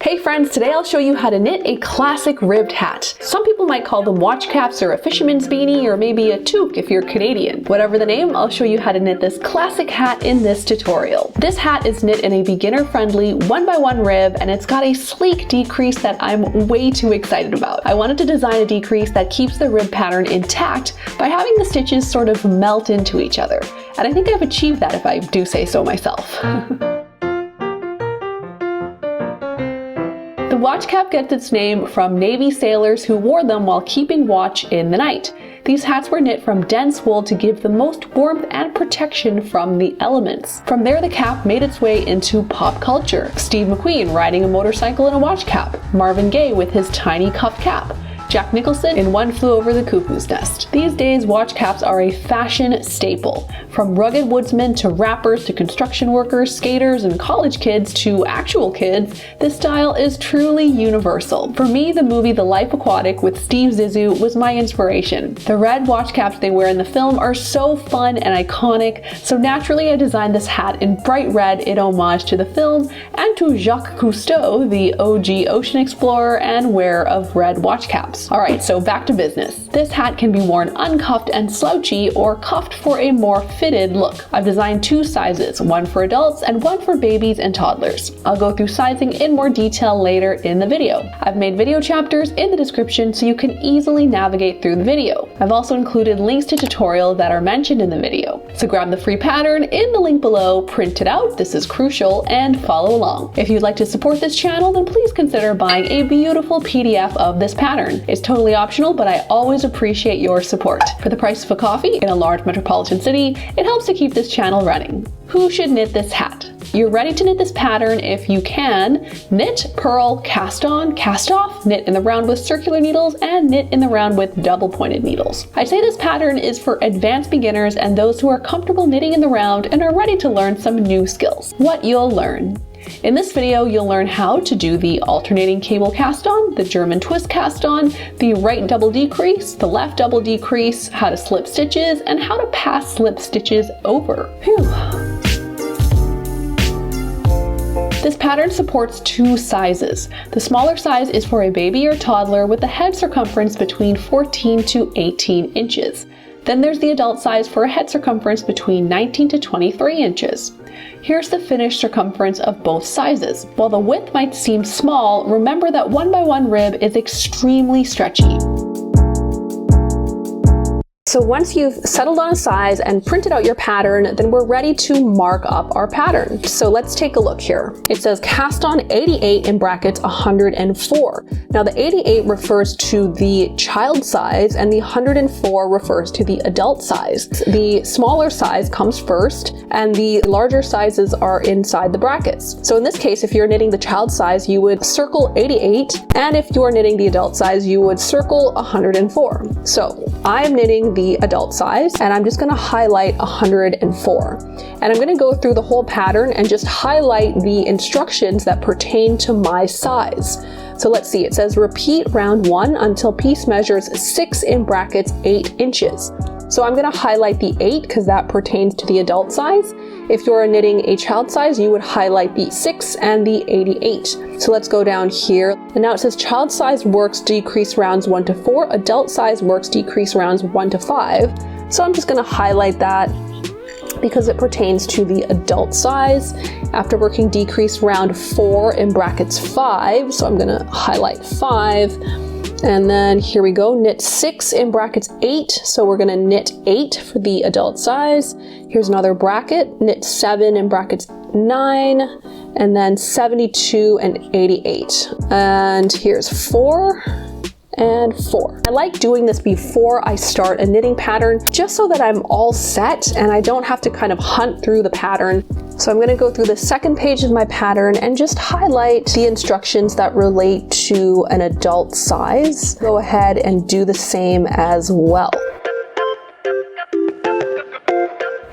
Hey friends, today I'll show you how to knit a classic ribbed hat. Some people might call them watch caps or a fisherman's beanie or maybe a toque if you're Canadian. Whatever the name, I'll show you how to knit this classic hat in this tutorial. This hat is knit in a beginner-friendly 1x1 rib and it's got a sleek decrease that I'm way too excited about. I wanted to design a decrease that keeps the rib pattern intact by having the stitches sort of melt into each other. And I think I've achieved that if I do say so myself. The watch cap gets its name from Navy sailors who wore them while keeping watch in the night. These hats were knit from dense wool to give the most warmth and protection from the elements. From there, the cap made its way into pop culture. Steve McQueen riding a motorcycle in a watch cap, Marvin Gaye with his tiny cuff cap, Jack Nicholson in One Flew Over the Cuckoo's Nest. These days, watch caps are a fashion staple. From rugged woodsmen to rappers to construction workers, skaters, and college kids to actual kids, this style is truly universal. For me, the movie The Life Aquatic with Steve Zissou was my inspiration. The red watch caps they wear in the film are so fun and iconic, so naturally I designed this hat in bright red in homage to the film and to Jacques Cousteau, the OG ocean explorer and wearer of red watch caps. Alright, so back to business. This hat can be worn uncuffed and slouchy or cuffed for a more fitted look. I've designed two sizes, one for adults and one for babies and toddlers. I'll go through sizing in more detail later in the video. I've made video chapters in the description so you can easily navigate through the video. I've also included links to tutorials that are mentioned in the video. So grab the free pattern in the link below, print it out, this is crucial, and follow along. If you'd like to support this channel, then please consider buying a beautiful PDF of this pattern. It's totally optional, but I always appreciate your support. For the price of a coffee in a large metropolitan city, it helps to keep this channel running. Who should knit this hat? You're ready to knit this pattern if you can knit, purl, cast on, cast off, knit in the round with circular needles, and knit in the round with double pointed needles. I'd say this pattern is for advanced beginners and those who are comfortable knitting in the round and are ready to learn some new skills. What you'll learn. In this video, you'll learn how to do the alternating cable cast on, the German twist cast on, the right double decrease, the left double decrease, how to slip stitches, and how to pass slip stitches over. Phew. This pattern supports two sizes. The smaller size is for a baby or toddler with a head circumference between 14 to 18 inches. Then there's the adult size for a head circumference between 19 to 23 inches. Here's the finished circumference of both sizes. While the width might seem small, remember that 1x1 rib is extremely stretchy. So once you've settled on a size and printed out your pattern, then we're ready to mark up our pattern. So let's take a look here. It says cast on 88 in brackets 104. Now the 88 refers to the child size and the 104 refers to the adult size. The smaller size comes first and the larger sizes are inside the brackets. So in this case, if you're knitting the child size, you would circle 88, and if you're knitting the adult size, you would circle 104. So I'm knitting the adult size and I'm just going to highlight 104, and I'm going to go through the whole pattern and just highlight the instructions that pertain to my size. So let's see, it says repeat round 1 until piece measures 6 in brackets 8 inches. So I'm going to highlight the 8 because that pertains to the adult size. If you're knitting a child size, you would highlight the 6 and the 88. So let's go down here. And now it says child size works decrease rounds 1 to 4, adult size works decrease rounds 1 to 5. So I'm just going to highlight that because it pertains to the adult size. After working decrease round 4 in brackets 5, so I'm going to highlight 5. And then here we go, knit 6 in brackets 8. So we're going to knit 8 for the adult size. Here's another bracket, knit 7 in brackets 9, and then 72 and 88. And here's 4 and 4. I like doing this before I start a knitting pattern just so that I'm all set and I don't have to kind of hunt through the pattern. So I'm going to go through the second page of my pattern and just highlight the instructions that relate to an adult size. Go ahead and do the same as well.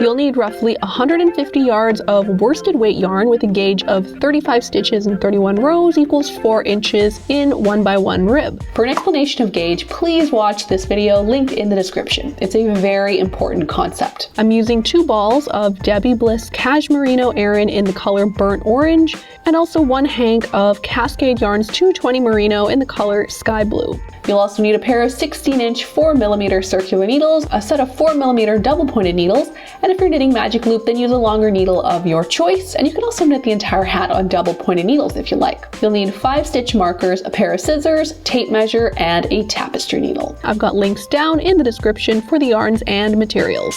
You'll need roughly 150 yards of worsted weight yarn with a gauge of 35 stitches and 31 rows equals 4 inches in 1x1 rib. For an explanation of gauge, please watch this video linked in the description. It's a very important concept. I'm using 2 balls of Debbie Bliss Cashmerino Aran in the color Burnt Orange, and also 1 hank of Cascade Yarns 220 Merino in the color Sky Blue. You'll also need a pair of 16-inch 4mm circular needles, a set of 4mm double-pointed needles, and if you're knitting magic loop, then use a longer needle of your choice, and you can also knit the entire hat on double-pointed needles if you like. You'll need 5 stitch markers, a pair of scissors, tape measure, and a tapestry needle. I've got links down in the description for the yarns and materials.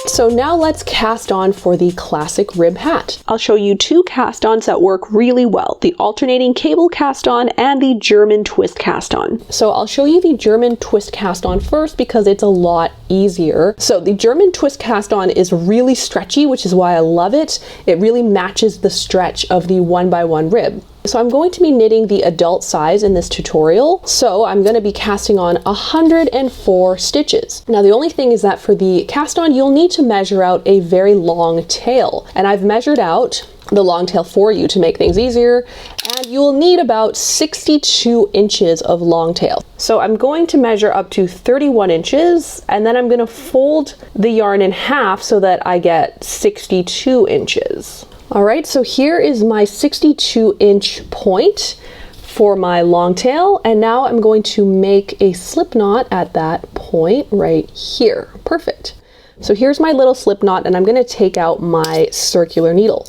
So now let's cast on for the classic rib hat. I'll show you 2 cast-ons that work really well, the alternating cable cast-on and the German twist cast-on. So I'll show you the German twist cast-on first because it's a lot easier. So the German twist cast-on is really stretchy, which is why I love it. It really matches the stretch of the 1x1 rib. So I'm going to be knitting the adult size in this tutorial. So I'm going to be casting on 104 stitches. Now the only thing is that for the cast on, you'll need to measure out a very long tail. And I've measured out the long tail for you to make things easier. And you'll need about 62 inches of long tail. So I'm going to measure up to 31 inches and then I'm going to fold the yarn in half so that I get 62 inches. All right, so here is my 62-inch point for my long tail, and now I'm going to make a slip knot at that point right here. Perfect. So here's my little slip knot, and I'm going to take out my circular needle.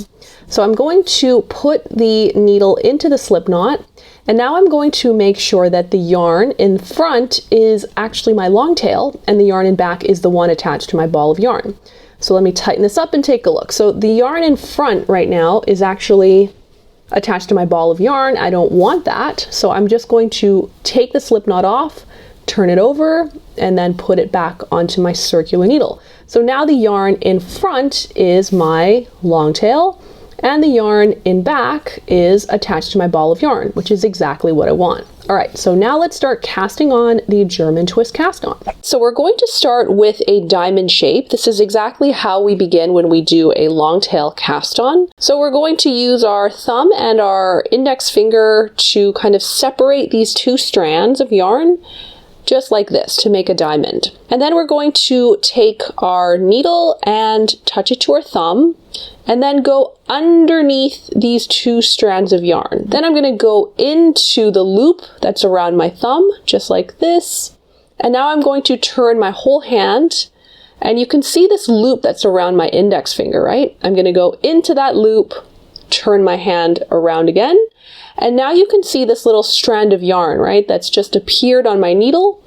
So I'm going to put the needle into the slip knot, and now I'm going to make sure that the yarn in front is actually my long tail, and the yarn in back is the one attached to my ball of yarn. So let me tighten this up and take a look. So the yarn in front right now is actually attached to my ball of yarn. I don't want that. So I'm just going to take the slip knot off, turn it over, and then put it back onto my circular needle. So now the yarn in front is my long tail and the yarn in back is attached to my ball of yarn, which is exactly what I want. All right, so now let's start casting on the German twist cast on. So we're going to start with a diamond shape. This is exactly how we begin when we do a long tail cast on. So we're going to use our thumb and our index finger to kind of separate these 2 strands of yarn, just like this, to make a diamond. And then we're going to take our needle and touch it to our thumb, and then go underneath these 2 strands of yarn. Then I'm going to go into the loop that's around my thumb, just like this. And now I'm going to turn my whole hand, and you can see this loop that's around my index finger, right? I'm going to go into that loop, turn my hand around again, and now you can see this little strand of yarn, right? That's just appeared on my needle.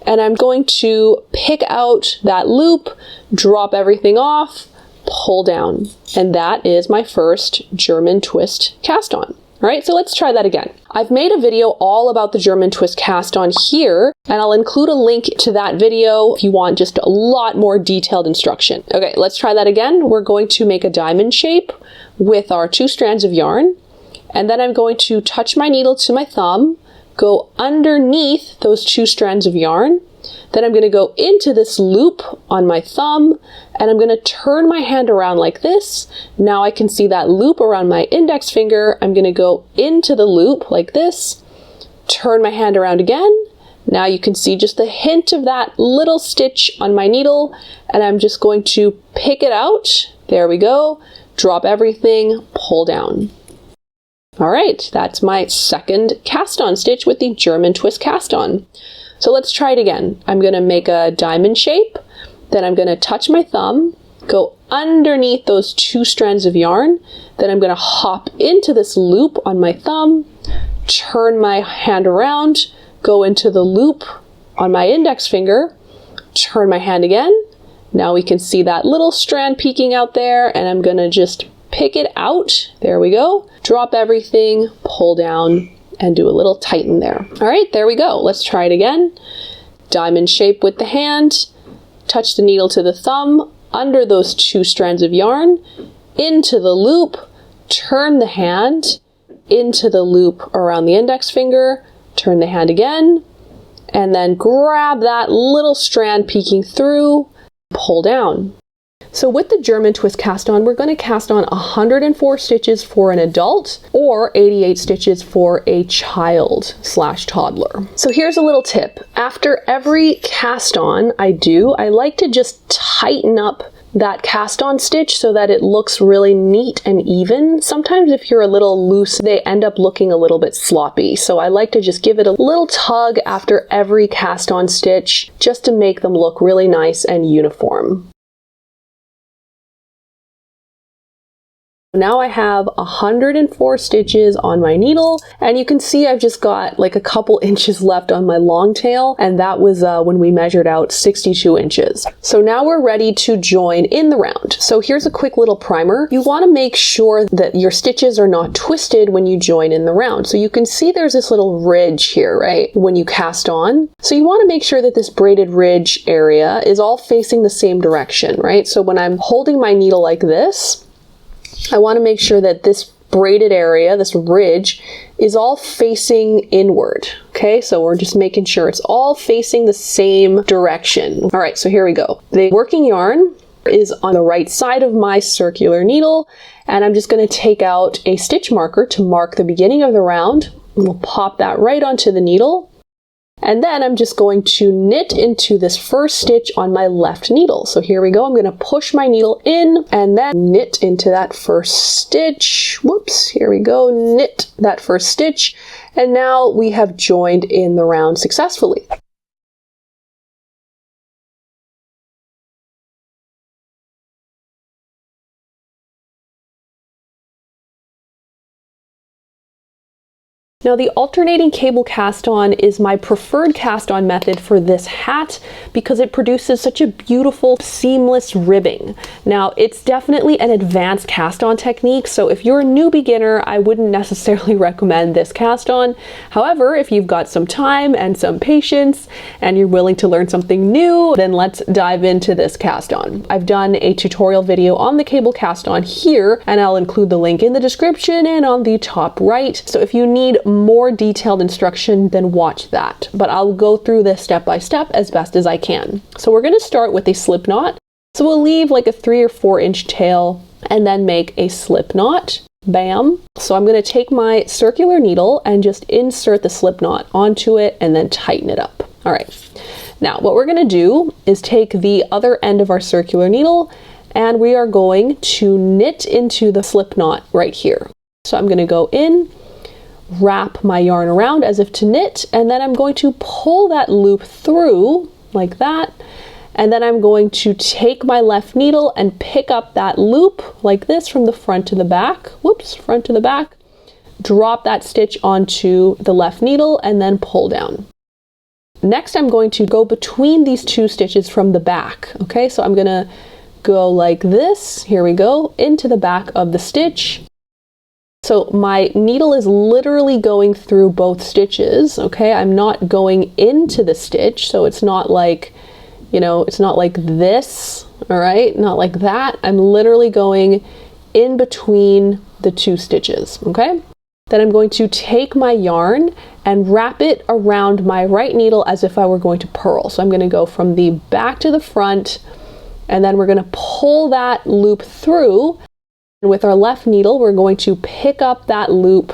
And I'm going to pick out that loop, drop everything off, pull down, and that is my first German twist cast on. All right, so let's try that again. I've made a video all about the German twist cast on here, and I'll include a link to that video if you want just a lot more detailed instruction. Okay, let's try that again. We're going to make a diamond shape with our 2 strands of yarn, and then I'm going to touch my needle to my thumb, go underneath those 2 strands of yarn. Then I'm going to go into this loop on my thumb and I'm going to turn my hand around like this. Now I can see that loop around my index finger. I'm going to go into the loop like this, turn my hand around again. Now you can see just the hint of that little stitch on my needle and I'm just going to pick it out. There we go. Drop everything, pull down. All right, that's my second cast on stitch with the German twist cast on. So let's try it again. I'm going to make a diamond shape, then I'm going to touch my thumb, go underneath those 2 strands of yarn, then I'm going to hop into this loop on my thumb, turn my hand around, go into the loop on my index finger, turn my hand again. Now we can see that little strand peeking out there and I'm going to just pick it out. There we go. Drop everything, pull down, and do a little tighten there. All right, there we go. Let's try it again. Diamond shape with the hand, touch the needle to the thumb, under those 2 strands of yarn, into the loop, turn the hand, into the loop around the index finger, turn the hand again, and then grab that little strand peeking through, pull down. So with the German twist cast on, we're going to cast on 104 stitches for an adult or 88 stitches for a child / toddler. So here's a little tip. After every cast on I like to just tighten up that cast on stitch so that it looks really neat and even. Sometimes if you're a little loose, they end up looking a little bit sloppy. So I like to just give it a little tug after every cast on stitch just to make them look really nice and uniform. Now I have 104 stitches on my needle, and you can see I've just got like a couple inches left on my long tail, and that was when we measured out 62 inches. So now we're ready to join in the round. So here's a quick little primer. You want to make sure that your stitches are not twisted when you join in the round. So you can see there's this little ridge here, right, when you cast on. So you want to make sure that this braided ridge area is all facing the same direction, right? So when I'm holding my needle like this, I want to make sure that this braided area, this ridge, is all facing inward. Okay, so we're just making sure it's all facing the same direction. All right, so here we go. The working yarn is on the right side of my circular needle, and I'm just going to take out a stitch marker to mark the beginning of the round. We'll pop that right onto the needle. And then I'm just going to knit into this first stitch on my left needle. So here we go. I'm going to push my needle in and then knit into that first stitch. Whoops, here we go. Knit that first stitch. And now we have joined in the round successfully. Now the alternating cable cast on is my preferred cast on method for this hat because it produces such a beautiful seamless ribbing. Now it's definitely an advanced cast on technique, so if you're a new beginner, I wouldn't necessarily recommend this cast on. However, if you've got some time and some patience and you're willing to learn something new, then let's dive into this cast on. I've done a tutorial video on the cable cast on here, and I'll include the link in the description and on the top right. So if you need more detailed instruction, then watch that. But I'll go through this step by step as best as I can. So we're going to start with a slip knot. So we'll leave like a 3 or 4 inch tail and then make a slip knot. Bam. So I'm going to take my circular needle and just insert the slip knot onto it and then tighten it up. All right. Now what we're going to do is take the other end of our circular needle and we are going to knit into the slip knot right here. So I'm going to go in, wrap my yarn around as if to knit, and then I'm going to pull that loop through like that, and then I'm going to take my left needle and pick up that loop like this from the front to the back. Whoops, front to the back. Drop that stitch onto the left needle and then pull down. Next, I'm going to go between these two stitches from the back. Okay, so I'm gonna go like this. Here we go, into the back of the stitch. So my needle is literally going through both stitches, okay? I'm not going into the stitch, so it's not like, you know, it's not like this, all right? Not like that. I'm literally going in between the two stitches, okay? Then I'm going to take my yarn and wrap it around my right needle as if I were going to purl. So I'm going to go from the back to the front, and then we're going to pull that loop through. And with our left needle, we're going to pick up that loop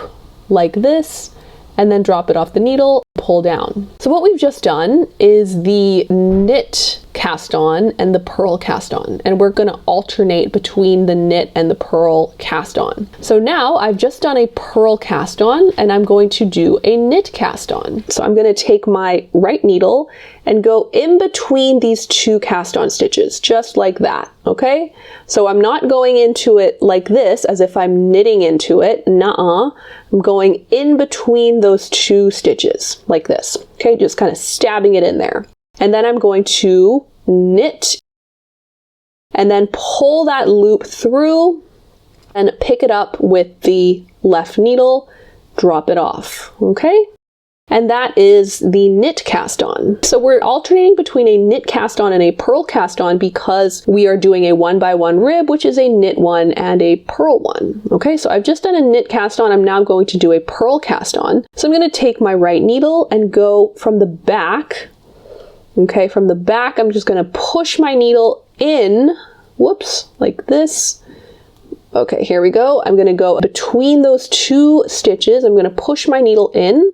like this and then drop it off the needle, pull down. So what we've just done is the knit cast on and the purl cast on, and we're going to alternate between the knit and the purl cast on. So now I've just done a purl cast on and I'm going to do a knit cast on. So I'm going to take my right needle and go in between these two cast on stitches, just like that, okay? So I'm not going into it like this as if I'm knitting into it, nuh-uh. I'm going in between those two stitches like this, okay? Just kind of stabbing it in there. And then I'm going to knit and then pull that loop through and pick it up with the left needle, drop it off, okay? And that is the knit cast on. So we're alternating between a knit cast on and a purl cast on because we are doing a 1x1 rib, which is a knit one and a purl one. Okay, so I've just done a knit cast on. I'm now going to do a purl cast on. So I'm going to take my right needle and go from the back Okay, from the back, I'm just going to push my needle in, whoops, like this. Okay, here we go. I'm going to go between those two stitches. I'm going to push my needle in,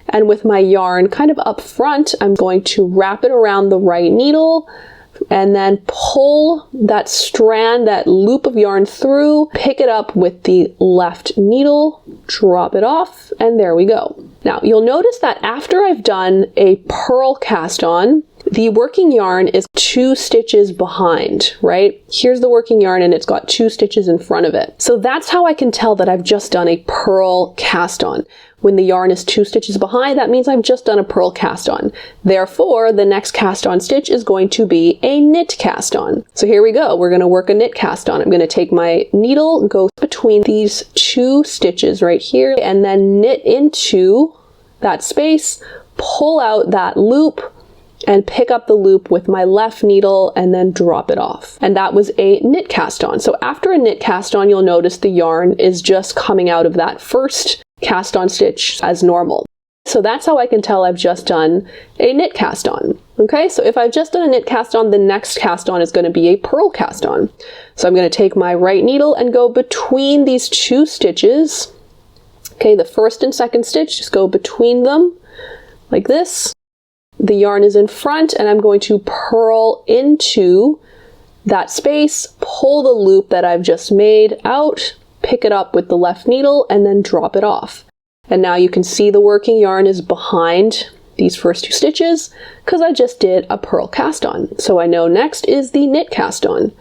and with my yarn kind of up front, I'm going to wrap it around the right needle and then pull that strand, that loop of yarn through, pick it up with the left needle, drop it off, and there we go. Now, you'll notice that after I've done a purl cast on, the working yarn is 2 stitches behind, right? Here's the working yarn and it's got 2 stitches in front of it. So that's how I can tell that I've just done a purl cast on. When the yarn is 2 stitches behind, that means I've just done a purl cast on. Therefore, the next cast on stitch is going to be a knit cast on. So here we go. We're going to work a knit cast on. I'm going to take my needle, go between these 2 stitches right here, and then knit into that space, pull out that loop, and pick up the loop with my left needle and then drop it off. And that was a knit cast on. So after a knit cast on, you'll notice the yarn is just coming out of that first cast on stitch as normal. So that's how I can tell I've just done a knit cast on. Okay, so if I've just done a knit cast on, the next cast on is going to be a purl cast on. So I'm going to take my right needle and go between these 2 stitches. Okay, the first and second stitch, just go between them like this. The yarn is in front and I'm going to purl into that space, pull the loop that I've just made out, pick it up with the left needle, and then drop it off. And now you can see the working yarn is behind these first 2 stitches because I just did a purl cast on. So I know next is the knit cast on.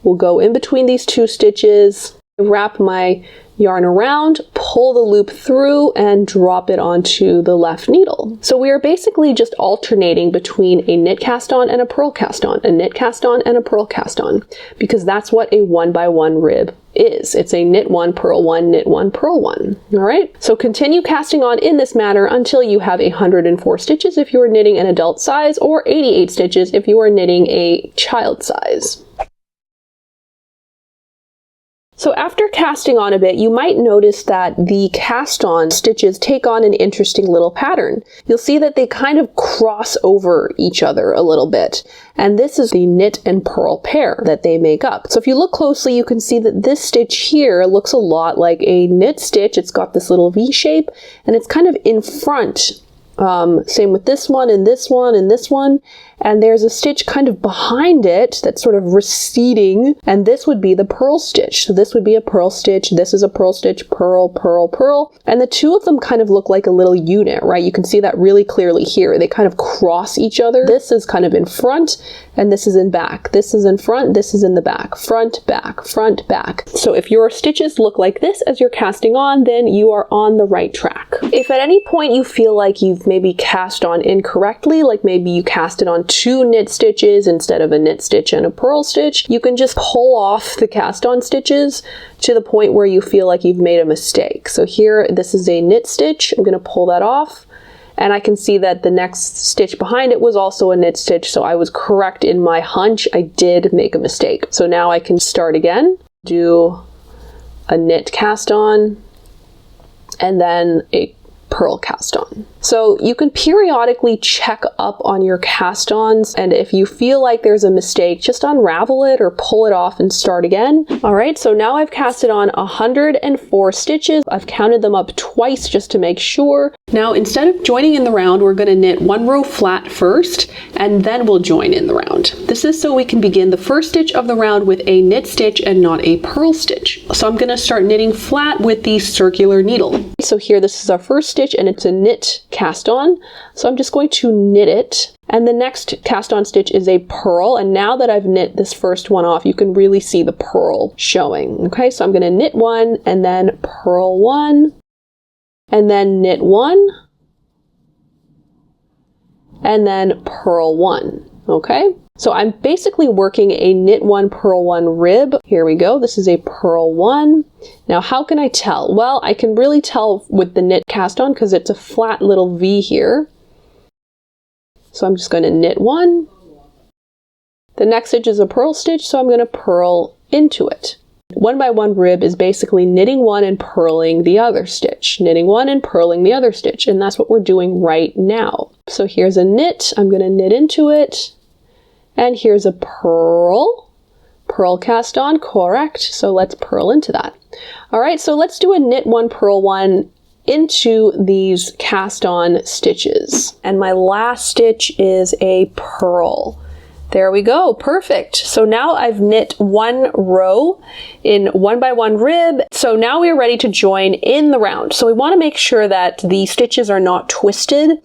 We'll go in between these 2 stitches, wrap my yarn around, pull the loop through, and drop it onto the left needle. So we are basically just alternating between a knit cast on and a purl cast on, a knit cast on and a purl cast on, because that's what a 1x1 rib is. It's a knit 1, purl 1, knit 1, purl 1. All right. So continue casting on in this manner until you have 104 stitches if you are knitting an adult size, or 88 stitches if you are knitting a child size. So after casting on a bit, you might notice that the cast on stitches take on an interesting little pattern. You'll see that they kind of cross over each other a little bit. And this is the knit and purl pair that they make up. So if you look closely, you can see that this stitch here looks a lot like a knit stitch. It's got this little V shape and it's kind of in front. Same with this one and this one and this one. And there's a stitch kind of behind it that's sort of receding, and this would be the purl stitch. So this would be a purl stitch, this is a purl stitch, purl, purl, purl, and the 2 of them kind of look like a little unit, right? You can see that really clearly here. They kind of cross each other. This is kind of in front, and this is in back. This is in front, this is in the back. Front, back, front, back. So if your stitches look like this as you're casting on, then you are on the right track. If at any point you feel like you've maybe cast on incorrectly, like maybe you cast it on 2 knit stitches instead of a knit stitch and a purl stitch, you can just pull off the cast on stitches to the point where you feel like you've made a mistake. So here, this is a knit stitch. I'm going to pull that off, and I can see that the next stitch behind it was also a knit stitch, so I was correct in my hunch. I did make a mistake. So now I can start again, do a knit cast on, and then a purl cast on. So you can periodically check up on your cast ons, and if you feel like there's a mistake, just unravel it or pull it off and start again. All right, so now I've casted on 104 stitches. I've counted them up twice just to make sure. Now, instead of joining in the round, we're going to knit 1 row flat first, and then we'll join in the round. This is so we can begin the first stitch of the round with a knit stitch and not a purl stitch. So I'm going to start knitting flat with the circular needle. So here, this is our first stitch, and it's a knit cast on. So I'm just going to knit it, and the next cast on stitch is a purl, and now that I've knit this first one off, you can really see the purl showing. Okay, so I'm going to knit 1 and then purl 1 and then knit 1 and then purl 1. Okay, so I'm basically working a knit 1, purl 1 rib. Here we go. This is a purl 1. Now, how can I tell? Well, I can really tell with the knit cast on because it's a flat little V here. So I'm just going to knit 1. The next stitch is a purl stitch, so I'm going to purl into it. 1x1 rib is basically knitting 1 and purling the other stitch. Knitting 1 and purling the other stitch, and that's what we're doing right now. So here's a knit, I'm going to knit into it, and here's a purl cast on, correct. So let's purl into that. All right, so let's do a knit one, purl one into these cast on stitches. And my last stitch is a purl. There we go, perfect. So now I've knit one row in 1 by 1 rib. So now we're ready to join in the round. So we want to make sure that the stitches are not twisted.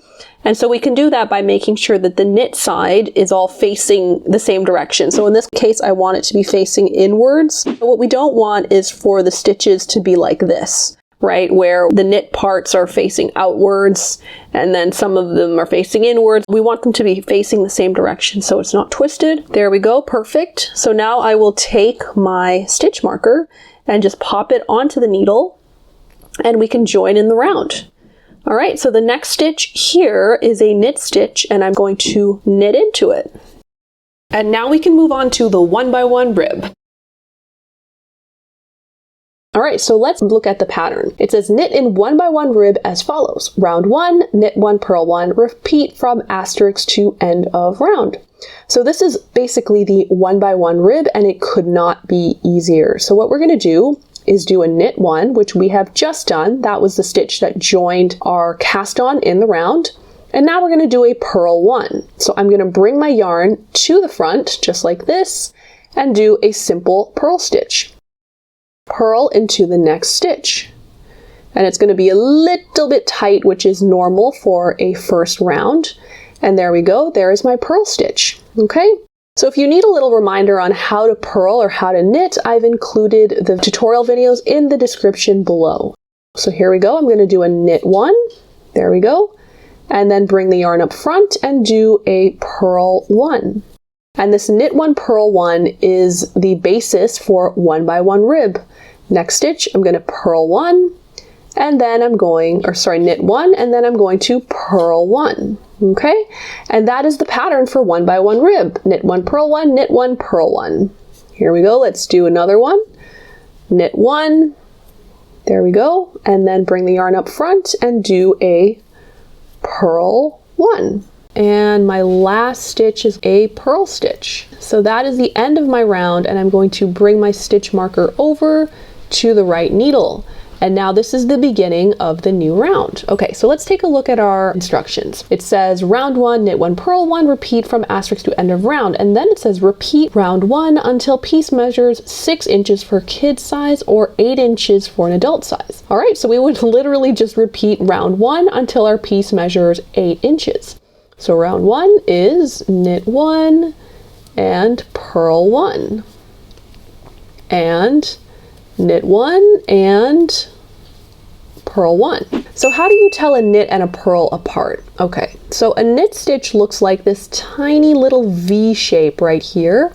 And so we can do that by making sure that the knit side is all facing the same direction. So in this case, I want it to be facing inwards. But what we don't want is for the stitches to be like this, right? Where the knit parts are facing outwards and then some of them are facing inwards. We want them to be facing the same direction so it's not twisted. There we go, perfect. So now I will take my stitch marker and just pop it onto the needle and we can join in the round. All right, so the next stitch here is a knit stitch and I'm going to knit into it. And now we can move on to the 1 by 1 rib. All right, so let's look at the pattern. It says knit in 1 by 1 rib as follows. Round 1, knit 1, purl 1, repeat from asterisk to end of round. So this is basically the 1 by 1 rib and it could not be easier. So what we're going to do is do a knit 1, which we have just done. That was the stitch that joined our cast on in the round. And now we're going to do a purl 1. So I'm going to bring my yarn to the front, just like this, and do a simple purl stitch. Purl into the next stitch. And it's going to be a little bit tight, which is normal for a first round. And there we go. There is my purl stitch. Okay. So if you need a little reminder on how to purl or how to knit, I've included the tutorial videos in the description below. So here we go. I'm going to do a knit 1. There we go. And then bring the yarn up front and do a purl 1. And this knit 1, purl 1 is the basis for 1 by 1 rib. Next stitch, I'm going to purl 1, and then I'm going, knit 1, and then I'm going to purl 1. Okay? And that is the pattern for 1 by 1 rib. Knit 1, purl 1, knit 1, purl 1. Here we go. Let's do another one. Knit 1. There we go. And then bring the yarn up front and do a purl 1. And my last stitch is a purl stitch. So that is the end of my round, and I'm going to bring my stitch marker over to the right needle. And now this is the beginning of the new round. Okay, so let's take a look at our instructions. It says round 1, knit 1, purl 1, repeat from asterisk to end of round. And then it says repeat round 1 until piece measures 6 inches for kid size or 8 inches for an adult size. All right, so we would literally just repeat round 1 until our piece measures 8 inches. So round 1 is knit 1 and purl 1 and knit 1 and purl 1. So how do you tell a knit and a purl apart? Okay, so a knit stitch looks like this tiny little V shape right here,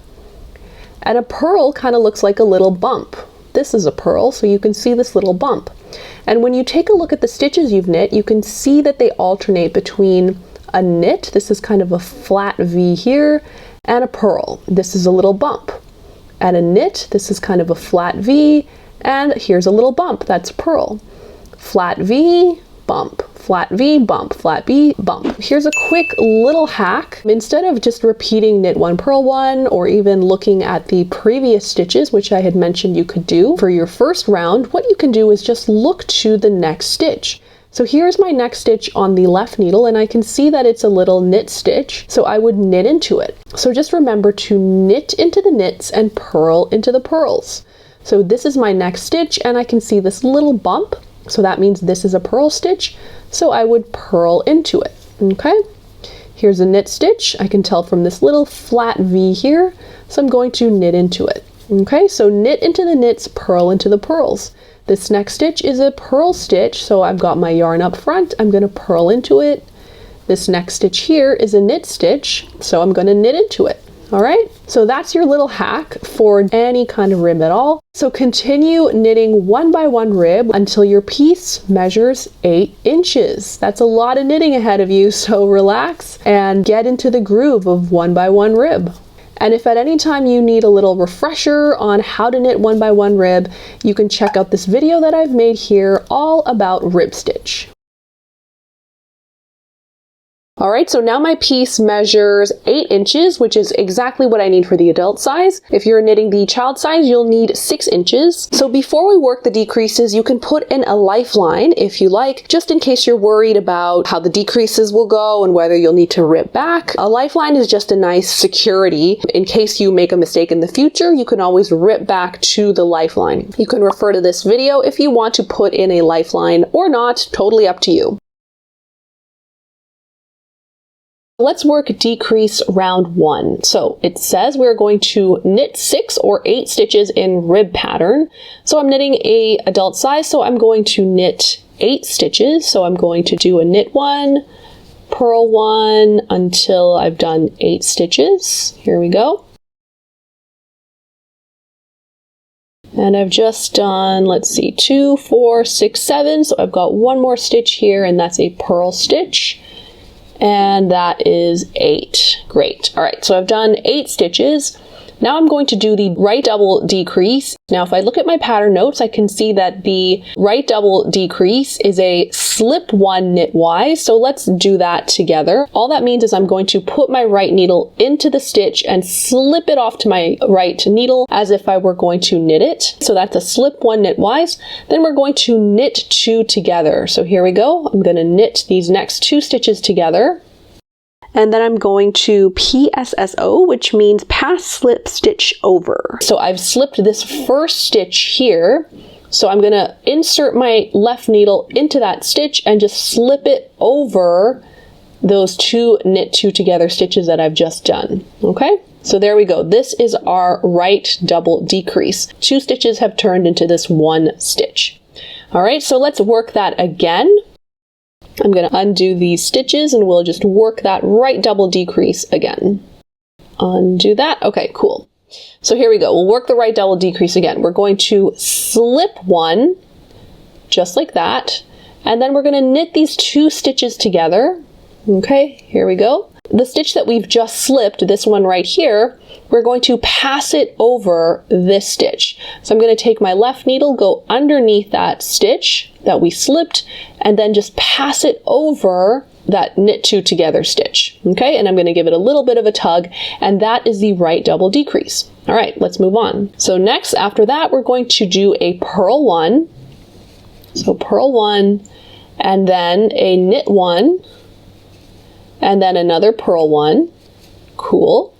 and a purl kind of looks like a little bump. This is a purl, so you can see this little bump. And when you take a look at the stitches you've knit, you can see that they alternate between a knit, this is kind of a flat V here, and a purl. This is a little bump. And a knit, this is kind of a flat V, and here's a little bump, that's purl. Flat V, bump, flat V, bump, flat V, bump. Here's a quick little hack. Instead of just repeating knit 1, purl 1, or even looking at the previous stitches, which I had mentioned you could do for your first round, what you can do is just look to the next stitch. So here's my next stitch on the left needle, and I can see that it's a little knit stitch, so I would knit into it. So just remember to knit into the knits and purl into the purls. So this is my next stitch, and I can see this little bump, so that means this is a purl stitch, so I would purl into it. Okay? Here's a knit stitch. I can tell from this little flat V here, so I'm going to knit into it. Okay, so knit into the knits, purl into the purls. This next stitch is a purl stitch, so I've got my yarn up front, I'm going to purl into it. This next stitch here is a knit stitch, so I'm going to knit into it. All right, so that's your little hack for any kind of rib at all. So continue knitting 1 by 1 rib until your piece measures 8 inches. That's a lot of knitting ahead of you, so relax and get into the groove of 1 by 1 rib. And if at any time you need a little refresher on how to knit 1 by 1 rib, you can check out this video that I've made here all about rib stitch. All right, so now my piece measures 8 inches, which is exactly what I need for the adult size. If you're knitting the child size, you'll need 6 inches. So before we work the decreases, you can put in a lifeline if you like, just in case you're worried about how the decreases will go and whether you'll need to rip back. A lifeline is just a nice security. In case you make a mistake in the future, you can always rip back to the lifeline. You can refer to this video if you want to put in a lifeline or not, totally up to you. Let's work decrease round 1. So it says we're going to knit 6 or 8 stitches in rib pattern. So I'm knitting a adult size, so I'm going to knit 8 stitches. So I'm going to do a knit 1, purl 1 until I've done 8 stitches. Here we go. And I've just done, let's see, 2, 4, 6, 7. So I've got one more stitch here, and that's a purl stitch. And that is 8. Great. All right, so I've done 8 stitches. Now I'm going to do the right double decrease. Now if I look at my pattern notes, I can see that the right double decrease is a slip 1 knitwise. So let's do that together. All that means is I'm going to put my right needle into the stitch and slip it off to my right needle as if I were going to knit it. So that's a slip 1 knitwise. Then we're going to knit 2 together. So here we go. I'm going to knit these next 2 stitches together. And then I'm going to PSSO, which means pass, slip, stitch over. So I've slipped this first stitch here. So I'm gonna insert my left needle into that stitch and just slip it over those 2 knit 2 together stitches that I've just done, okay? So there we go. This is our right double decrease. 2 stitches have turned into this 1 stitch. All right, so let's work that again. I'm going to undo these stitches and we'll just work that right double decrease again. Undo that. Okay, cool. So here we go. We'll work the right double decrease again. We're going to slip 1, just like that. And then we're going to knit these 2 stitches together. Okay, here we go. The stitch that we've just slipped, this one right here, we're going to pass it over this stitch. So I'm going to take my left needle, go underneath that stitch that we slipped, and then just pass it over that knit 2 together stitch. Okay, and I'm going to give it a little bit of a tug, and that is the right double decrease. All right, let's move on. So next, after that, we're going to do a purl 1. So purl 1, and then a knit 1, and then another purl 1. Cool.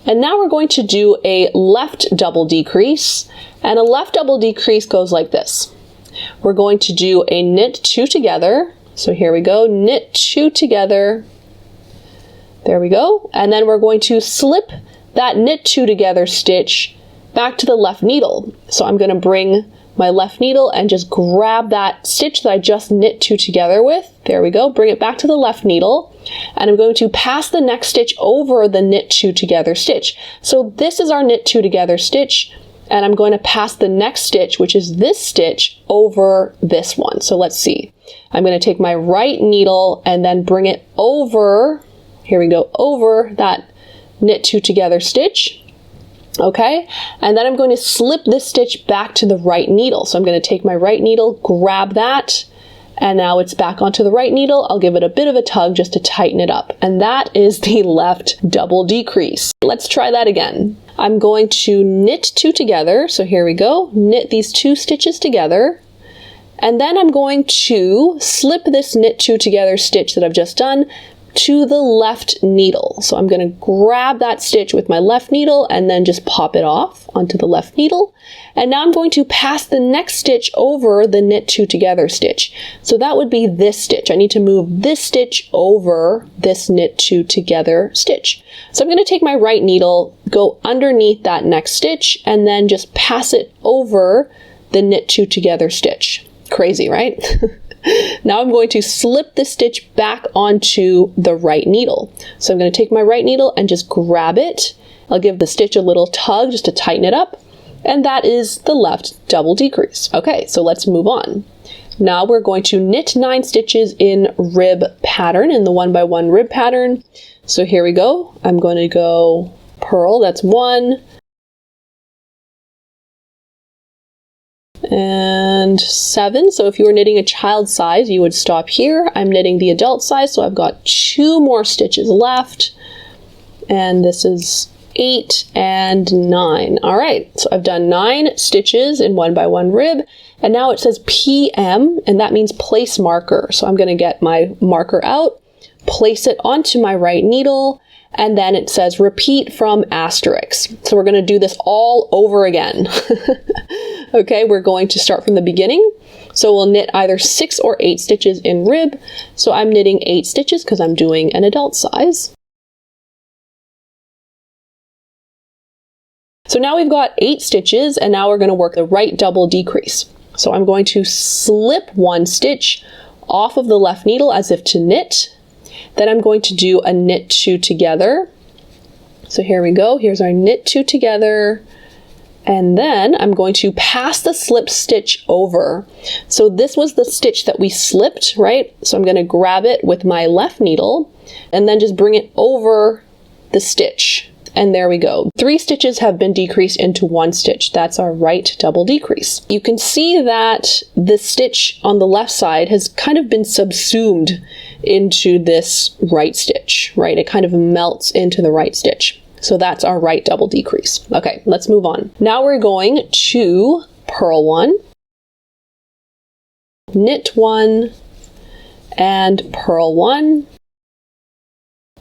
And now we're going to do a left double decrease, and a left double decrease goes like this. We're going to do a knit 2 together. So here we go, knit 2 together. There we go. And then we're going to slip that knit 2 together stitch back to the left needle. So I'm going to bring my left needle and just grab that stitch that I just knit 2 together with. There we go. Bring it back to the left needle. And I'm going to pass the next stitch over the knit 2 together stitch. So this is our knit 2 together stitch. And I'm going to pass the next stitch, which is this stitch, over this one. So let's see. I'm going to take my right needle and then bring it over, here we go, over that knit 2 together stitch. Okay, and then I'm going to slip this stitch back to the right needle. So I'm going to take my right needle, grab that, and now it's back onto the right needle. I'll give it a bit of a tug just to tighten it up. And that is the left double decrease. Let's try that again. I'm going to knit 2 together. So here we go, knit these 2 stitches together. And then I'm going to slip this knit 2 together stitch that I've just done to the left needle. So I'm going to grab that stitch with my left needle and then just pop it off onto the left needle. And now I'm going to pass the next stitch over the knit 2 together stitch. So that would be this stitch. I need to move this stitch over this knit 2 together stitch. So I'm going to take my right needle, go underneath that next stitch, and then just pass it over the knit 2 together stitch. Crazy, right? Now I'm going to slip the stitch back onto the right needle. So I'm going to take my right needle and just grab it. I'll give the stitch a little tug just to tighten it up. And that is the left double decrease. Okay, so let's move on. Now we're going to knit 9 stitches in rib pattern, in the 1x1 rib pattern. So here we go. I'm going to go purl, that's 1. and 7. So if you were knitting a child size, you would stop here. I'm knitting the adult size, so I've got 2 more stitches left. And this is 8 and 9. All right, so I've done 9 stitches in 1 by 1 rib, and now it says PM, and that means place marker. So I'm going to get my marker out, place it onto my right needle, and then it says repeat from asterisk. So we're going to do this all over again. Okay, we're going to start from the beginning. So we'll knit either 6 or 8 stitches in rib. So I'm knitting 8 stitches because I'm doing an adult size. So now we've got 8 stitches, and now we're going to work the right double decrease. So I'm going to slip 1 stitch off of the left needle as if to knit. Then I'm going to do a knit 2 together. So here we go. Here's our knit 2 together. And then I'm going to pass the slip stitch over. So this was the stitch that we slipped, right? So I'm going to grab it with my left needle and then just bring it over the stitch. And there we go. 3 stitches have been decreased into 1 stitch. That's our right double decrease. You can see that the stitch on the left side has kind of been subsumed into this right stitch, right? It kind of melts into the right stitch. So that's our right double decrease. Okay, let's move on. Now we're going to purl 1, knit 1, and purl 1.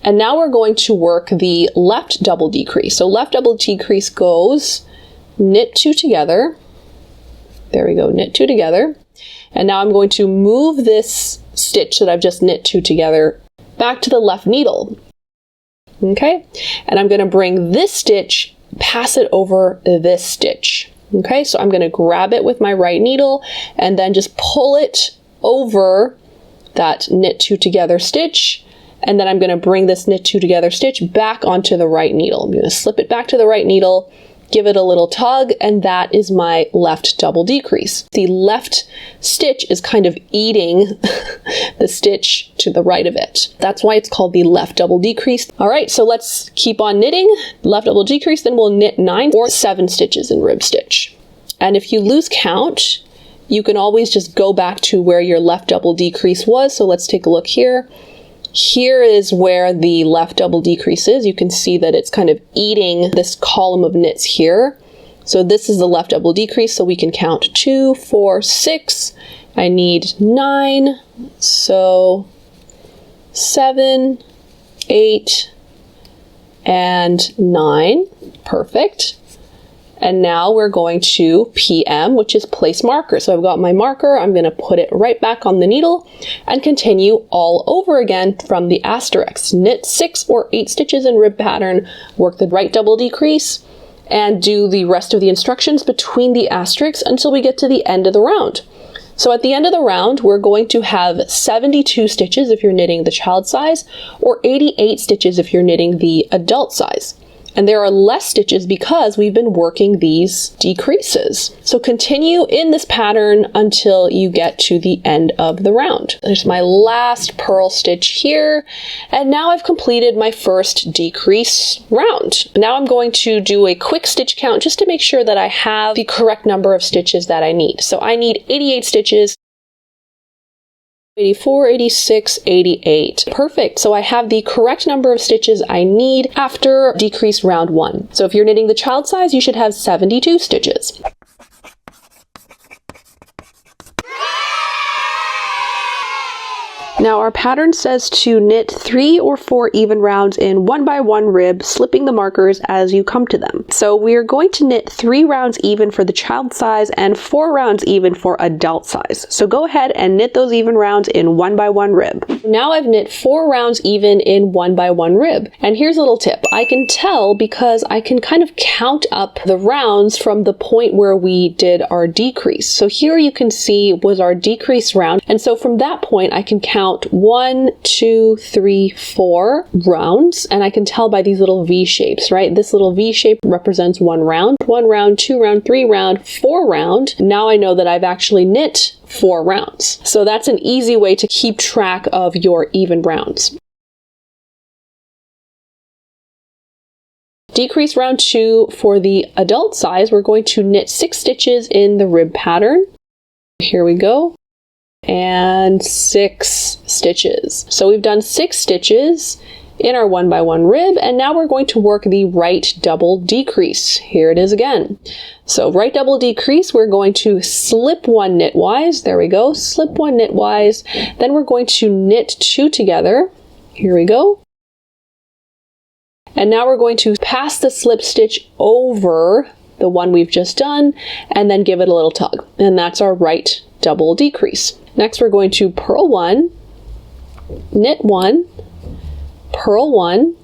And now we're going to work the left double decrease. So left double decrease goes knit 2 together. There we go, knit 2 together. And now I'm going to move this stitch that I've just knit 2 together back to the left needle. Okay, and I'm going to bring this stitch, pass it over this stitch. Okay, so I'm going to grab it with my right needle and then just pull it over that knit 2 together stitch. And then I'm going to bring this knit 2 together stitch back onto the right needle. I'm going to slip it back to the right needle, give it a little tug, and that is my left double decrease. The left stitch is kind of eating the stitch to the right of it. That's why it's called the left double decrease. All right, so let's keep on knitting. Left double decrease, then we'll knit 9 or 7 stitches in rib stitch. And if you lose count, you can always just go back to where your left double decrease was. So let's take a look here. Here is where the left double decrease is. You can see that it's kind of eating this column of knits here. So this is the left double decrease, so we can count 2, 4, 6. I need 9, so 7, 8, and 9. Perfect. And now we're going to PM, which is place marker. So I've got my marker, I'm going to put it right back on the needle and continue all over again from the asterisk. Knit 6 or 8 stitches in rib pattern, work the right double decrease, and do the rest of the instructions between the asterisks until we get to the end of the round. So at the end of the round, we're going to have 72 stitches if you're knitting the child size, or 88 stitches if you're knitting the adult size. And there are less stitches because we've been working these decreases. So continue in this pattern until you get to the end of the round. There's my last purl stitch here. And now I've completed my first decrease round. Now I'm going to do a quick stitch count just to make sure that I have the correct number of stitches that I need. So I need 88 stitches. 84, 86, 88. Perfect. So I have the correct number of stitches I need after decrease round 1. So if you're knitting the child size, you should have 72 stitches. Now our pattern says to knit 3 or 4 even rounds in 1 by 1 rib, slipping the markers as you come to them. So we're going to knit 3 rounds even for the child size and 4 rounds even for adult size. So go ahead and knit those even rounds in 1 by 1 rib. Now I've knit 4 rounds even in 1 by 1 rib. And here's a little tip. I can tell because I can kind of count up the rounds from the point where we did our decrease. So here you can see was our decrease round. And so from that point I can count 1, 2, 3, 4 rounds, and I can tell by these little V shapes, right? This little V shape represents 1 round, 1 round, 2 round, 3 round, 4 round. Now I know that I've actually knit 4 rounds. So that's an easy way to keep track of your even rounds. Decrease round 2 for the adult size, we're going to knit 6 stitches in the rib pattern. Here we go. And 6 stitches. So we've done 6 stitches in our 1x1 rib, and now we're going to work the right double decrease. Here it is again. So right double decrease, we're going to slip 1 knitwise. There we go, slip 1 knitwise. Then we're going to knit 2 together. Here we go. And now we're going to pass the slip stitch over the one we've just done, and then give it a little tug. And that's our right double decrease. Next, we're going to purl 1, knit 1, purl 1,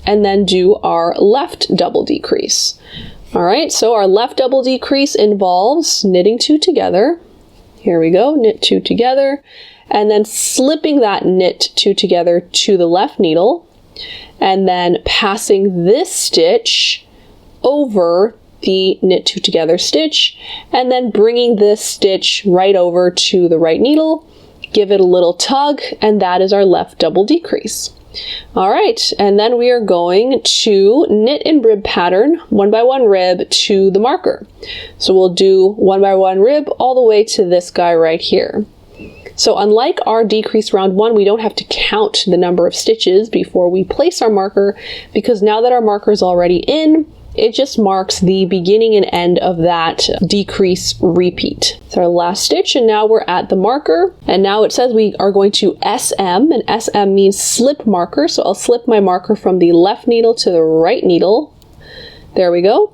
and then do our left double decrease. All right, so our left double decrease involves knitting 2 together. Here we go, knit 2 together, and then slipping that knit 2 together to the left needle, and then passing this stitch over the knit 2 together stitch, and then bringing this stitch right over to the right needle, give it a little tug, and that is our left double decrease. All right, and then we are going to knit in rib pattern 1x1 rib to the marker. So we'll do 1x1 rib all the way to this guy right here. So unlike our decrease round 1, we don't have to count the number of stitches before we place our marker, because now that our marker is already in, it just marks the beginning and end of that decrease repeat. It's our last stitch, and now we're at the marker. And now it says we are going to SM, and SM means slip marker. So I'll slip my marker from the left needle to the right needle. There we go.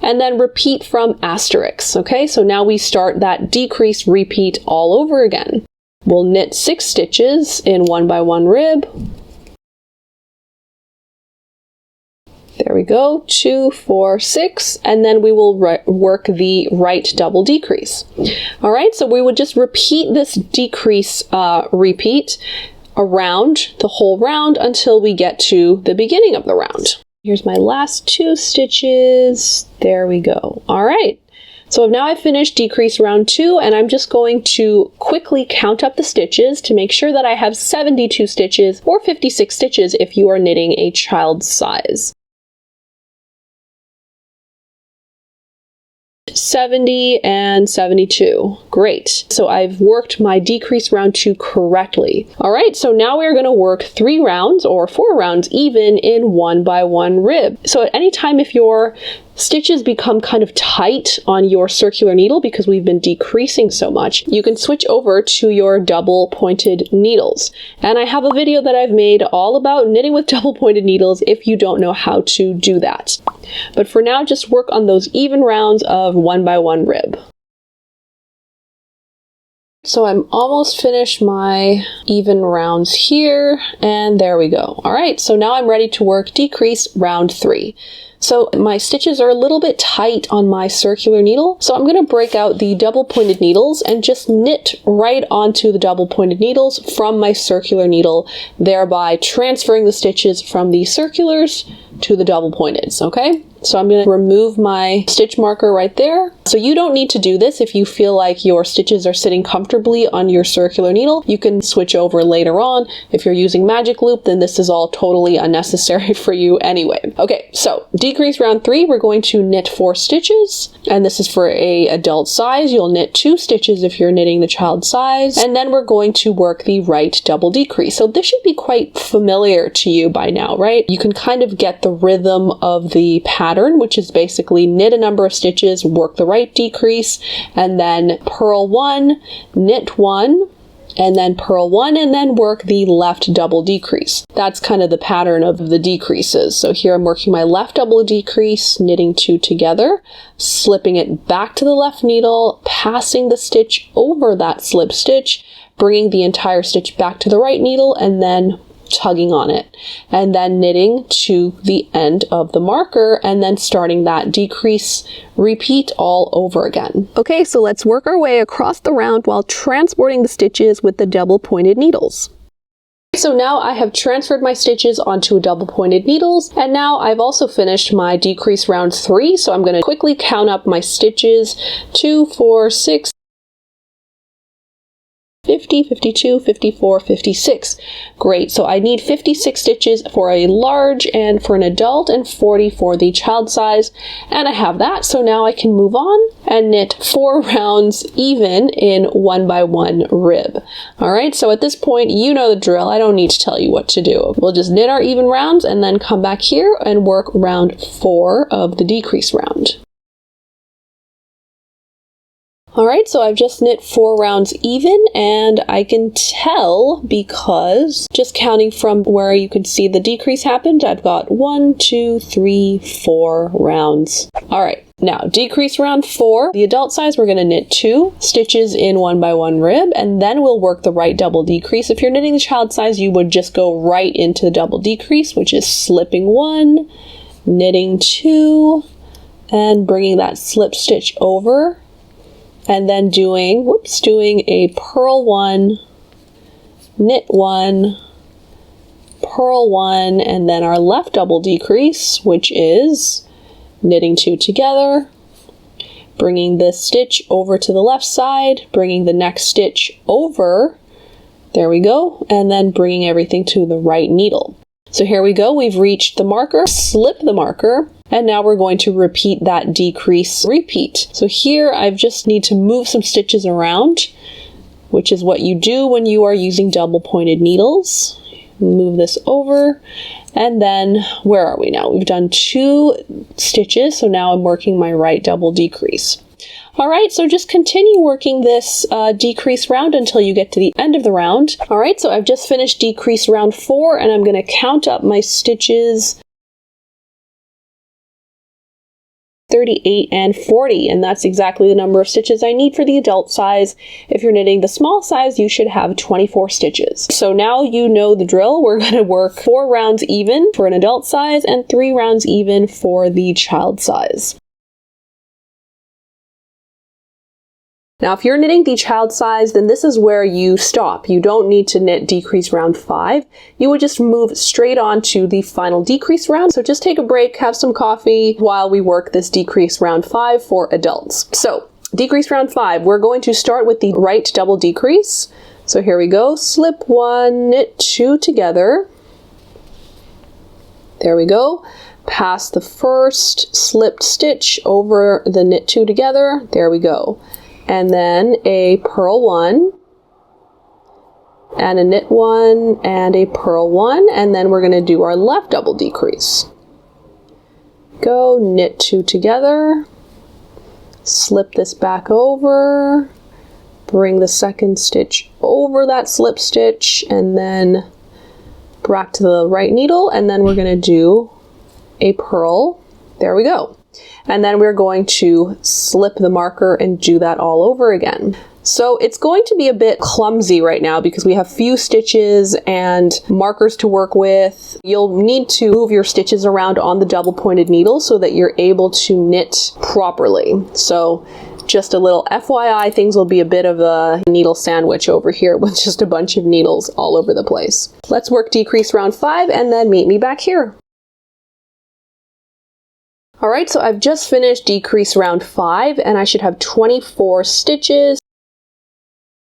And then repeat from asterisk. Okay, so now we start that decrease repeat all over again. We'll knit 6 stitches in 1x1 rib. There we go, 2, 4, 6, and then we will work the right double decrease. All right, so we would just repeat this decrease repeat around the whole round until we get to the beginning of the round. Here's my last 2 stitches. There we go. All right. So now I've finished decrease round 2, and I'm just going to quickly count up the stitches to make sure that I have 72 stitches or 56 stitches if you are knitting a child's size. 70 and 72. Great. So I've worked my decrease round 2 correctly. All right, so now we're going to work 3 rounds or 4 rounds even in 1x1 rib. So at any time if your stitches become kind of tight on your circular needle because we've been decreasing so much, you can switch over to your double pointed needles. And I have a video that I've made all about knitting with double pointed needles if you don't know how to do that. But for now, just work on those even rounds of 1x1 rib. So I'm almost finished my even rounds here, and there we go. All right, so now I'm ready to work decrease round 3. So my stitches are a little bit tight on my circular needle, so I'm going to break out the double pointed needles and just knit right onto the double pointed needles from my circular needle, thereby transferring the stitches from the circulars to the double pointeds, okay? So I'm going to remove my stitch marker right there. So you don't need to do this if you feel like your stitches are sitting comfortably on your circular needle. You can switch over later on. If you're using magic loop, then this is all totally unnecessary for you anyway. Okay, so decrease round 3, we're going to knit 4 stitches, and this is for a adult size. You'll knit 2 stitches if you're knitting the child size, and then we're going to work the right double decrease. So this should be quite familiar to you by now, right? You can kind of get the rhythm of the pattern, which is basically knit a number of stitches, work the right decrease, and then purl 1, knit 1, and then purl 1, and then work the left double decrease. That's kind of the pattern of the decreases. So here I'm working my left double decrease, knitting 2 together, slipping it back to the left needle, passing the stitch over that slip stitch, bringing the entire stitch back to the right needle, and then tugging on it, and then knitting to the end of the marker, and then starting that decrease repeat all over again. Okay, so let's work our way across the round while transporting the stitches with the double pointed needles. So now I have transferred my stitches onto double pointed needles, and now I've also finished my decrease round 3, so I'm going to quickly count up my stitches. 2, 4, 6, 50, 52, 54, 56. Great, so I need 56 stitches for a large and for an adult and 40 for the child size, and I have that. So now I can move on and knit 4 rounds even in 1 by 1 rib. All right, so at this point, you know the drill. I don't need to tell you what to do. We'll just knit our even rounds and then come back here and work round 4 of the decrease round. Alright, so I've just knit 4 rounds even, and I can tell because just counting from where you could see the decrease happened, I've got 1, 2, 3, 4 rounds. Alright, now decrease round 4, the adult size, we're going to knit 2 stitches in 1 by 1 rib, and then we'll work the right double decrease. If you're knitting the child size, you would just go right into the double decrease, which is slipping 1, knitting 2, and bringing that slip stitch over. And then doing a purl 1, knit 1, purl 1, and then our left double decrease, which is knitting 2 together, bringing this stitch over to the left side, bringing the next stitch over, there we go, and then bringing everything to the right needle. So here we go, we've reached the marker, slip the marker, and now we're going to repeat that decrease repeat. So here I just need to move some stitches around, which is what you do when you are using double pointed needles. Move this over, and then where are we now? We've done 2 stitches, so now I'm working my right double decrease. Alright, so just continue working this decrease round until you get to the end of the round. Alright, so I've just finished decrease round 4, and I'm going to count up my stitches 38 and 40, and that's exactly the number of stitches I need for the adult size. If you're knitting the small size, you should have 24 stitches. So now you know the drill. We're going to work 4 rounds even for an adult size and 3 rounds even for the child size. Now, if you're knitting the child size, then this is where you stop. You don't need to knit decrease round 5. You would just move straight on to the final decrease round. So just take a break, have some coffee while we work this decrease round 5 for adults. So decrease round 5, we're going to start with the right double decrease. So here we go, slip 1, knit 2 together. There we go. Pass the first slipped stitch over the knit 2 together. There we go. And then a purl 1, and a knit 1, and a purl 1, and then we're going to do our left double decrease. Go, knit 2 together, slip this back over, bring the second stitch over that slip stitch, and then back to the right needle, and then we're going to do a purl. There we go. And then we're going to slip the marker and do that all over again. So it's going to be a bit clumsy right now because we have few stitches and markers to work with. You'll need to move your stitches around on the double pointed needle so that you're able to knit properly. So just a little FYI, things will be a bit of a needle sandwich over here with just a bunch of needles all over the place. Let's work decrease round 5 and then meet me back here. Alright, so I've just finished decrease round 5 and I should have 24 stitches,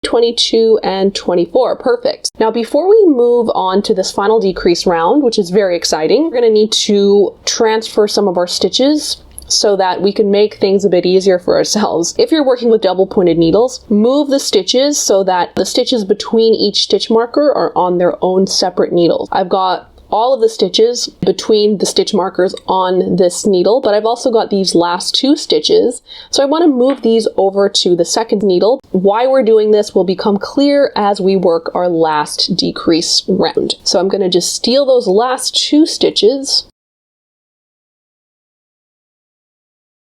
22 and 24. Perfect. Now before we move on to this final decrease round, which is very exciting, we're going to need to transfer some of our stitches so that we can make things a bit easier for ourselves. If you're working with double pointed needles, move the stitches so that the stitches between each stitch marker are on their own separate needles. I've got all of the stitches between the stitch markers on this needle, but I've also got these last 2 stitches. So I want to move these over to the second needle. Why we're doing this will become clear as we work our last decrease round. So I'm going to just steal those last 2 stitches.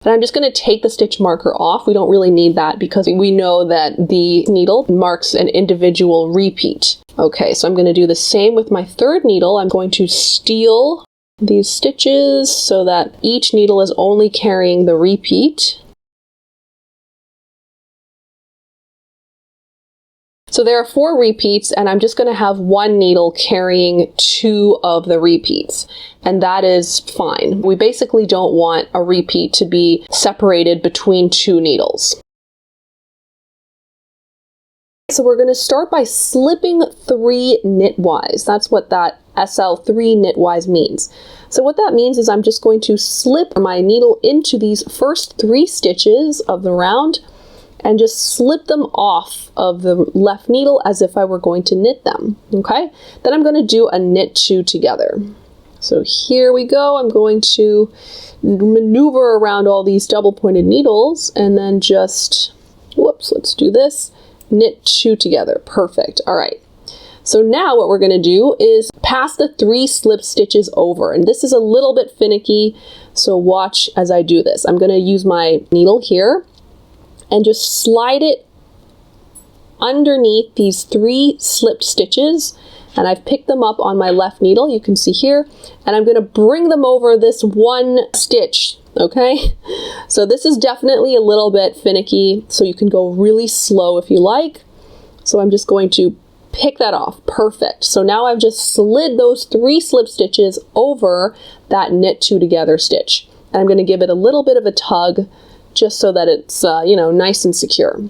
And I'm just going to take the stitch marker off. We don't really need that because we know that the needle marks an individual repeat. Okay, so I'm going to do the same with my third needle. I'm going to steal these stitches so that each needle is only carrying the repeat. So there are 4 repeats, and I'm just going to have 1 needle carrying 2 of the repeats, and that is fine. We basically don't want a repeat to be separated between 2 needles. So we're going to start by slipping 3 knitwise. That's what that SL3 knitwise means. So what that means is I'm just going to slip my needle into these first 3 stitches of the round and just slip them off of the left needle as if I were going to knit them, okay? Then I'm going to do a knit 2 together. So here we go. I'm going to maneuver around all these double pointed needles and then just, whoops, let's do this. Knit 2 together. Perfect. All right. So now what we're going to do is pass the 3 slip stitches over. And this is a little bit finicky, so watch as I do this. I'm going to use my needle here and just slide it underneath these 3 slipped stitches. And I've picked them up on my left needle, you can see here. And I'm going to bring them over this 1 stitch. Okay, so this is definitely a little bit finicky, so you can go really slow if you like. So I'm just going to pick that off. Perfect. So now I've just slid those 3 slip stitches over that knit 2 together stitch. And I'm going to give it a little bit of a tug just so that it's, you know, nice and secure.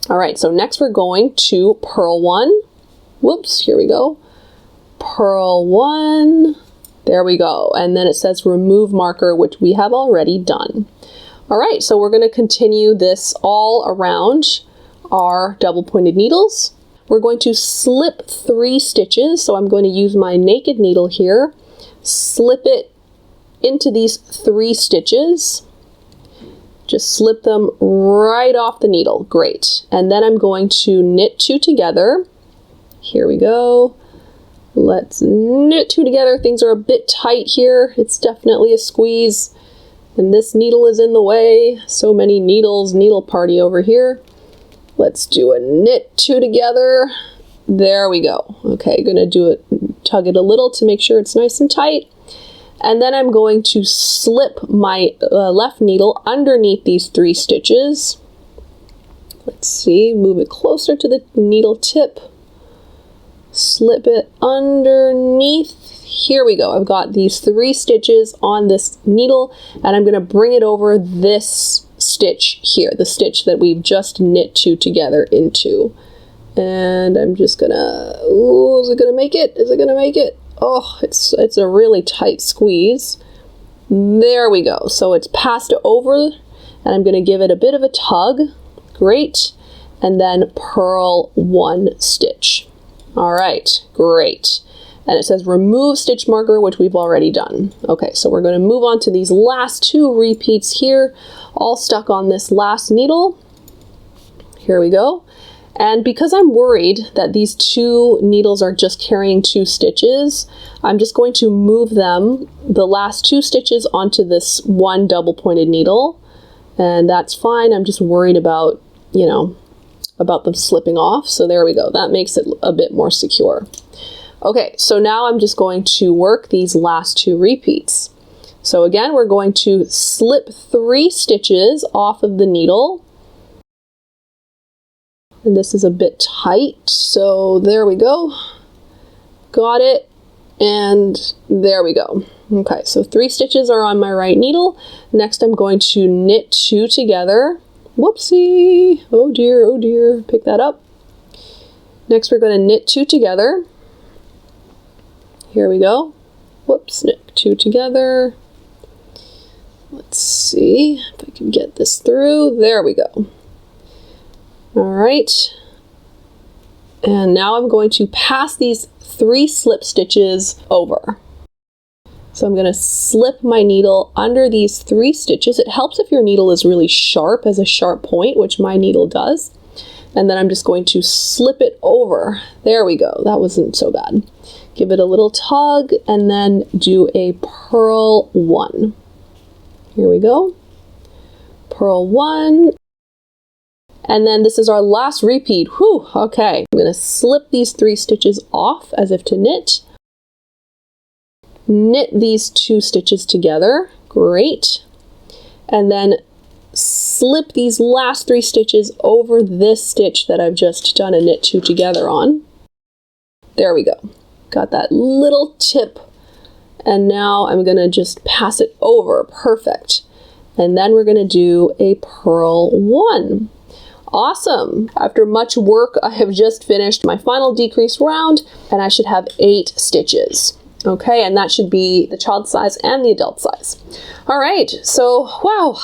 All right, so next we're going to purl 1. Whoops, here we go. Purl 1. There we go. And then it says remove marker, which we have already done. All right, so we're going to continue this all around our double pointed needles. We're going to slip 3 stitches. So I'm going to use my naked needle here, slip it into these 3 stitches. Just slip them right off the needle. Great. And then I'm going to knit 2 together. Here we go. Let's knit 2 together. Things are a bit tight here. It's definitely a squeeze. And this needle is in the way. So many needles, needle party over here. Let's do a knit 2 together. There we go. Okay, gonna do it, tug it a little to make sure it's nice and tight. And then I'm going to slip my left needle underneath these 3 stitches. Let's see, move it closer to the needle tip. Slip it underneath. Here we go. I've got these 3 stitches on this needle and I'm going to bring it over this stitch here, the stitch that we've just knit 2 together into. And I'm just gonna, ooh, is it gonna make it? Is it gonna make it? Oh, it's a really tight squeeze. There we go. So it's passed over and I'm gonna give it a bit of a tug. Great. And then purl 1 stitch. All right, great. And it says remove stitch marker, which we've already done. Okay, so we're going to move on to these last 2 repeats here, all stuck on this last needle. Here we go. And because I'm worried that these 2 needles are just carrying 2 stitches, I'm just going to move them, the last 2 stitches, onto this 1 double pointed needle. And that's fine. I'm just worried about, you know, about them slipping off. So there we go. That makes it a bit more secure. Okay, so now I'm just going to work these last 2 repeats. So again, we're going to slip 3 stitches off of the needle. And this is a bit tight, so there we go. Got it, and there we go. Okay, so 3 stitches are on my right needle. Next I'm going to knit 2 together. Whoopsie, oh dear, pick that up. Next we're going to knit 2 together. Here we go. Whoops, knit 2 together. Let's see if I can get this through. There we go. All right. And now I'm going to pass these 3 slip stitches over. So I'm going to slip my needle under these 3 stitches. It helps if your needle is really sharp, as a sharp point, which my needle does. And then I'm just going to slip it over. There we go. That wasn't so bad. Give it a little tug and then do a purl 1. Here we go. Purl 1. And then this is our last repeat. Whew, okay. I'm going to slip these 3 stitches off as if to knit. Knit these 2 stitches together. Great. And then slip these last 3 stitches over this stitch that I've just done a knit 2 together on. There we go. Got that little tip. And now I'm going to just pass it over. Perfect. And then we're going to do a purl 1. Awesome. After much work, I have just finished my final decrease round, and I should have 8 stitches. Okay, and that should be the child size and the adult size. All right, so wow.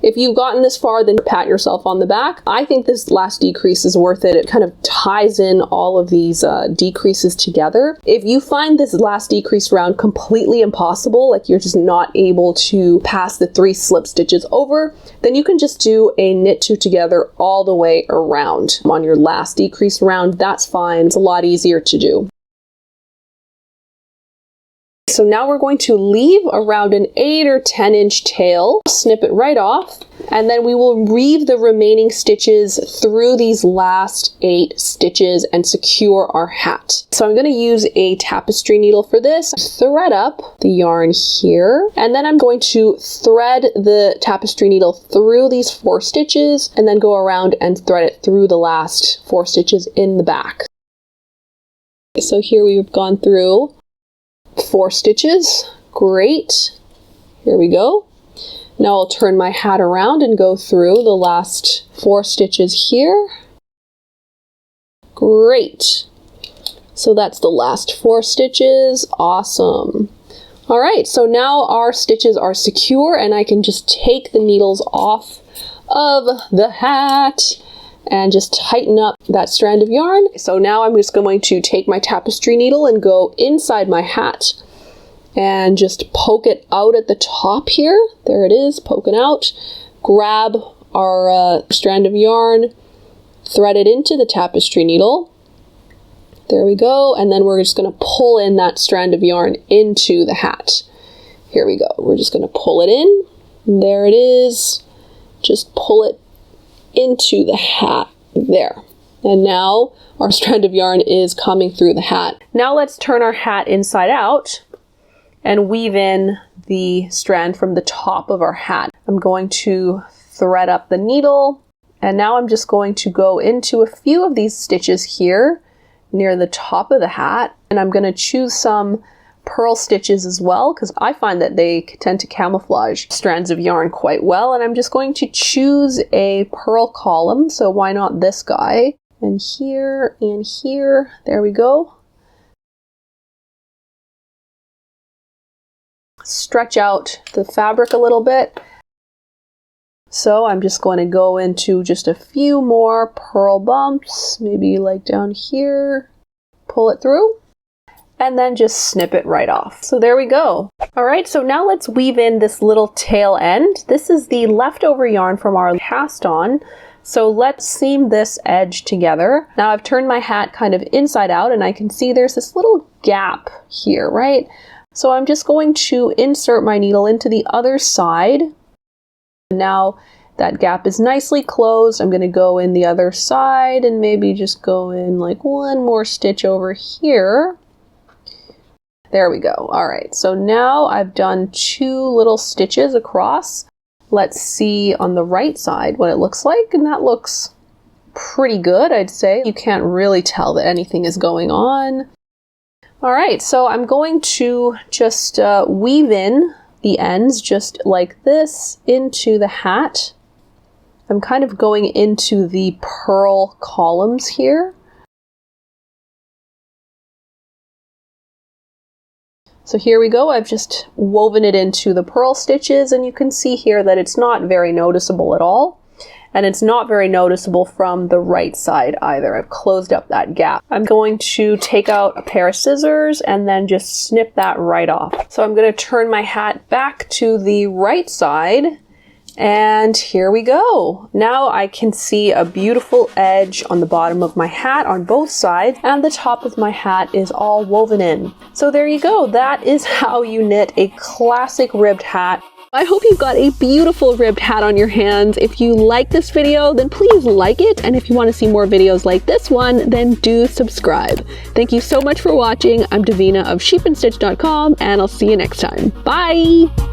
If you've gotten this far, then pat yourself on the back. I think this last decrease is worth it. It kind of ties in all of these decreases together. If you find this last decrease round completely impossible, like you're just not able to pass the 3 slip stitches over, then you can just do a knit 2 together all the way around on your last decrease round. That's fine. It's a lot easier to do. So now we're going to leave around an 8 or 10 inch tail, snip it right off, and then we will weave the remaining stitches through these last 8 stitches and secure our hat. So I'm going to use a tapestry needle for this, thread up the yarn here, and then I'm going to thread the tapestry needle through these 4 stitches and then go around and thread it through the last 4 stitches in the back. So here we've gone through 4 stitches. Great. Here we go. Now I'll turn my hat around and go through the last 4 stitches here. Great. So that's the last 4 stitches. Awesome. All right, so now our stitches are secure and I can just take the needles off of the hat and just tighten up that strand of yarn. So now I'm just going to take my tapestry needle and go inside my hat and just poke it out at the top here. There it is, poking out. Grab our strand of yarn, thread it into the tapestry needle. There we go. And then we're just going to pull in that strand of yarn into the hat. Here we go. We're just going to pull it in. There it is. Just pull it into the hat there. And now our strand of yarn is coming through the hat. Now let's turn our hat inside out and weave in the strand from the top of our hat. I'm going to thread up the needle, and now I'm just going to go into a few of these stitches here near the top of the hat, and I'm going to choose some purl stitches as well, because I find that they tend to camouflage strands of yarn quite well, and I'm just going to choose a purl column, so why not this guy? And here, there we go. Stretch out the fabric a little bit. So I'm just going to go into just a few more purl bumps, maybe like down here, pull it through, and then just snip it right off. So there we go. All right, so now let's weave in this little tail end. This is the leftover yarn from our cast on. So let's seam this edge together. Now I've turned my hat kind of inside out and I can see there's this little gap here, right? So I'm just going to insert my needle into the other side. Now that gap is nicely closed. I'm going to go in the other side and maybe just go in like one more stitch over here. There we go. All right, so now I've done 2 little stitches across. Let's see on the right side what it looks like, and that looks pretty good, I'd say. You can't really tell that anything is going on. All right, so I'm going to just weave in the ends just like this into the hat. I'm kind of going into the purl columns here. So here we go, I've just woven it into the purl stitches, and you can see here that it's not very noticeable at all. And it's not very noticeable from the right side either. I've closed up that gap. I'm going to take out a pair of scissors and then just snip that right off. So I'm going to turn my hat back to the right side, and here we go. Now I can see a beautiful edge on the bottom of my hat on both sides, and the top of my hat is all woven in. So there you go. That is how you knit a classic ribbed hat. I hope you've got a beautiful ribbed hat on your hands. If you like this video, then please like it. And if you want to see more videos like this one, then do subscribe. Thank you so much for watching. I'm Davina of sheepandstitch.com, and I'll see you next time. Bye!